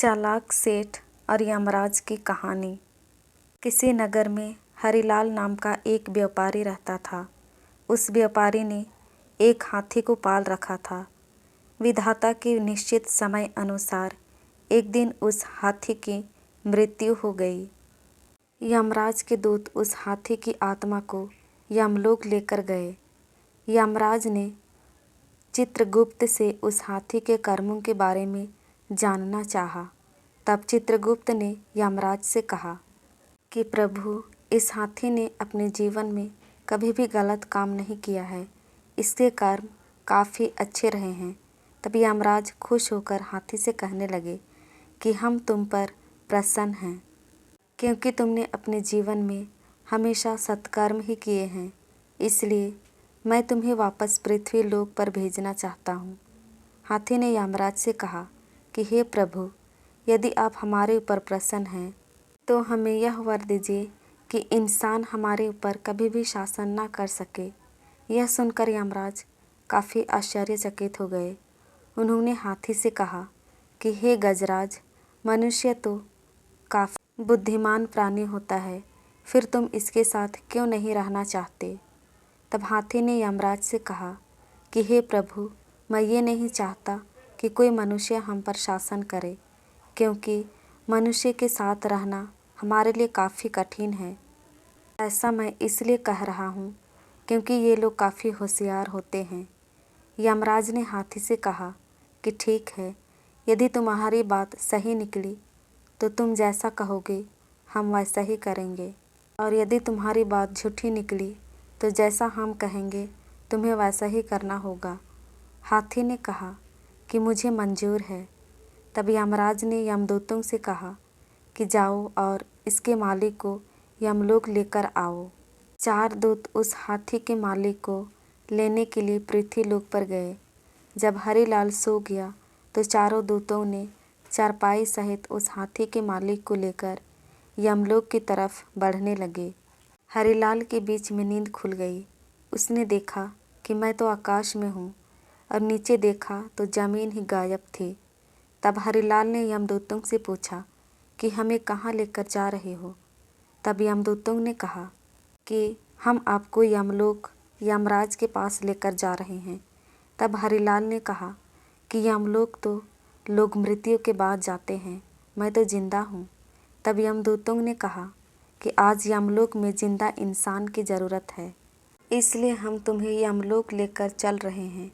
चालाक सेठ और यमराज की कहानी। किसी नगर में हरिलाल नाम का एक व्यापारी रहता था। उस व्यापारी ने एक हाथी को पाल रखा था। विधाता के निश्चित समय अनुसार एक दिन उस हाथी की मृत्यु हो गई। यमराज के दूत उस हाथी की आत्मा को यमलोक लेकर गए। यमराज ने चित्रगुप्त से उस हाथी के कर्मों के बारे में जानना चाहा। तब चित्रगुप्त ने यमराज से कहा कि प्रभु, इस हाथी ने अपने जीवन में कभी भी गलत काम नहीं किया है। इसके कर्म काफ़ी अच्छे रहे हैं। तब यमराज खुश होकर हाथी से कहने लगे कि हम तुम पर प्रसन्न हैं, क्योंकि तुमने अपने जीवन में हमेशा सत्कर्म ही किए हैं। इसलिए मैं तुम्हें वापस पृथ्वी लोक पर भेजना चाहता हूँ। हाथी ने यमराज से कहा कि हे प्रभु, यदि आप हमारे ऊपर प्रसन्न हैं तो हमें यह वर दीजिए कि इंसान हमारे ऊपर कभी भी शासन ना कर सके। यह सुनकर यमराज काफ़ी आश्चर्यचकित हो गए। उन्होंने हाथी से कहा कि हे गजराज, मनुष्य तो काफ़ी बुद्धिमान प्राणी होता है, फिर तुम इसके साथ क्यों नहीं रहना चाहते? तब हाथी ने यमराज से कहा कि हे प्रभु, मैं ये नहीं चाहता कि कोई मनुष्य हम पर शासन करे, क्योंकि मनुष्य के साथ रहना हमारे लिए काफ़ी कठिन है। ऐसा मैं इसलिए कह रहा हूँ क्योंकि ये लोग काफ़ी होशियार होते हैं। यमराज ने हाथी से कहा कि ठीक है, यदि तुम्हारी बात सही निकली तो तुम जैसा कहोगे हम वैसा ही करेंगे, और यदि तुम्हारी बात झूठी निकली तो जैसा हम कहेंगे तुम्हें वैसा ही करना होगा। हाथी ने कहा कि मुझे मंजूर है। तब यमराज ने यमदूतों से कहा कि जाओ और इसके मालिक को यमलोक लेकर आओ। 4 दूत उस हाथी के मालिक को लेने के लिए पृथ्वी लोक पर गए। जब हरिलाल सो गया तो चारों दूतों ने चारपाई सहित उस हाथी के मालिक को लेकर यमलोक की तरफ बढ़ने लगे। हरिलाल के बीच में नींद खुल गई। उसने देखा कि मैं तो आकाश में हूँ, और नीचे देखा तो ज़मीन ही गायब थी। तब हरिलाल ने यमदूतों से पूछा कि हमें कहाँ लेकर जा रहे हो? तब यमदूतों ने कहा कि हम आपको यमलोक यमराज के पास लेकर जा रहे हैं। तब हरिलाल ने कहा कि यमलोक तो लोग मृत्यु के बाद जाते हैं, मैं तो जिंदा हूँ। तब यमदूतों ने कहा कि आज यमलोक में जिंदा इंसान की ज़रूरत है, इसलिए हम तुम्हें यमलोक लेकर चल रहे हैं।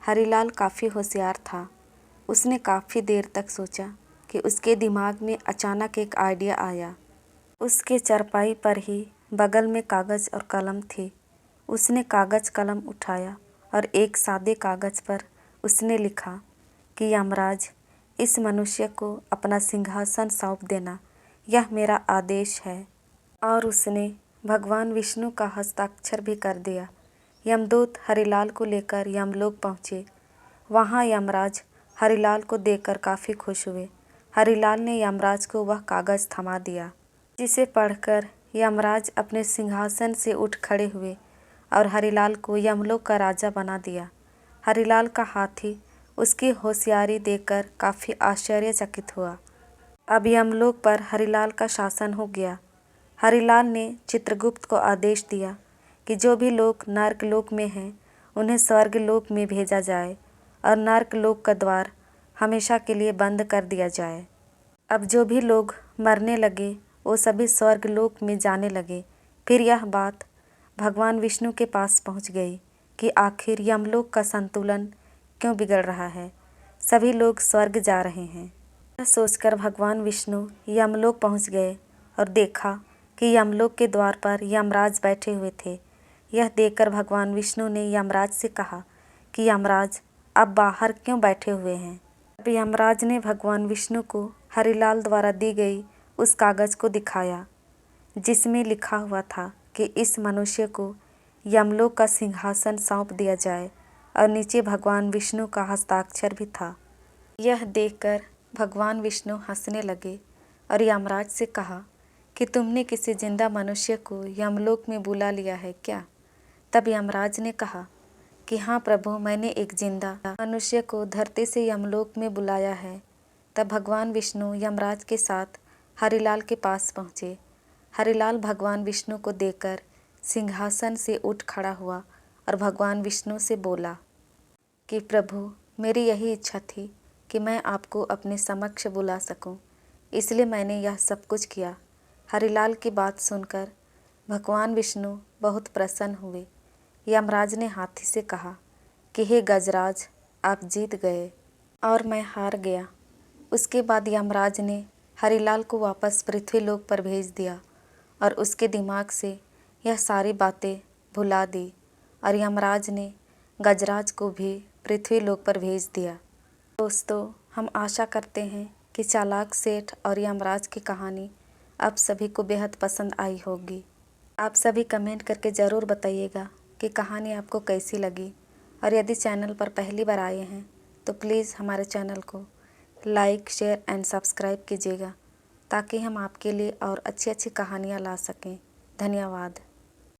हरिलाल काफ़ी होशियार था। उसने काफ़ी देर तक सोचा कि उसके दिमाग में अचानक एक आइडिया आया। उसके चारपाई पर ही बगल में कागज़ और कलम थी। उसने कागज़ कलम उठाया और एक सादे कागज़ पर उसने लिखा कि यमराज, इस मनुष्य को अपना सिंहासन सौंप देना, यह मेरा आदेश है। और उसने भगवान विष्णु का हस्ताक्षर भी कर दिया। यमदूत हरिलाल को लेकर यमलोक पहुँचे। वहाँ यमराज हरिलाल को देखकर काफ़ी खुश हुए। हरिलाल ने यमराज को वह कागज़ थमा दिया, जिसे पढ़कर यमराज अपने सिंहासन से उठ खड़े हुए और हरिलाल को यमलोक का राजा बना दिया। हरिलाल का हाथी उसकी होशियारी देखकर काफ़ी आश्चर्यचकित हुआ। अब यमलोक पर हरिलाल का शासन हो गया। हरिलाल ने चित्रगुप्त को आदेश दिया कि जो भी लोग नर्कलोक में हैं उन्हें स्वर्गलोक में भेजा जाए, और नर्कलोक का द्वार हमेशा के लिए बंद कर दिया जाए। अब जो भी लोग मरने लगे वो सभी स्वर्गलोक में जाने लगे। फिर यह बात भगवान विष्णु के पास पहुंच गई कि आखिर यमलोक का संतुलन क्यों बिगड़ रहा है, सभी लोग स्वर्ग जा रहे हैं। यह सोचकर भगवान विष्णु यमलोक पहुंच गए और देखा कि यमलोक के द्वार पर यमराज बैठे हुए थे। यह देखकर भगवान विष्णु ने यमराज से कहा कि यमराज, आप बाहर क्यों बैठे हुए हैं? अब यमराज ने भगवान विष्णु को हरिलाल द्वारा दी गई उस कागज़ को दिखाया, जिसमें लिखा हुआ था कि इस मनुष्य को यमलोक का सिंहासन सौंप दिया जाए, और नीचे भगवान विष्णु का हस्ताक्षर भी था। यह देखकर भगवान विष्णु हंसने लगे और यमराज से कहा कि तुमने किसी जिंदा मनुष्य को यमलोक में बुला लिया है क्या? तब यमराज ने कहा कि हाँ प्रभु, मैंने एक जिंदा मनुष्य को धरती से यमलोक में बुलाया है। तब भगवान विष्णु यमराज के साथ हरिलाल के पास पहुँचे। हरिलाल भगवान विष्णु को देखकर सिंहासन से उठ खड़ा हुआ और भगवान विष्णु से बोला कि प्रभु, मेरी यही इच्छा थी कि मैं आपको अपने समक्ष बुला सकूं, इसलिए मैंने यह सब कुछ किया। हरिलाल की बात सुनकर भगवान विष्णु बहुत प्रसन्न हुए। यमराज ने हाथी से कहा कि हे गजराज, आप जीत गए और मैं हार गया। उसके बाद यमराज ने हरिलाल को वापस पृथ्वीलोक पर भेज दिया और उसके दिमाग से यह सारी बातें भुला दी और यमराज ने गजराज को भी पृथ्वीलोक पर भेज दिया। दोस्तों, हम आशा करते हैं कि चालाक सेठ और यमराज की कहानी आप सभी को बेहद पसंद आई होगी। आप सभी कमेंट करके ज़रूर बताइएगा कि कहानी आपको कैसी लगी, और यदि चैनल पर पहली बार आए हैं तो प्लीज़ हमारे चैनल को लाइक, शेयर एंड सब्सक्राइब कीजिएगा ताकि हम आपके लिए और अच्छी अच्छी कहानियाँ ला सकें। धन्यवाद।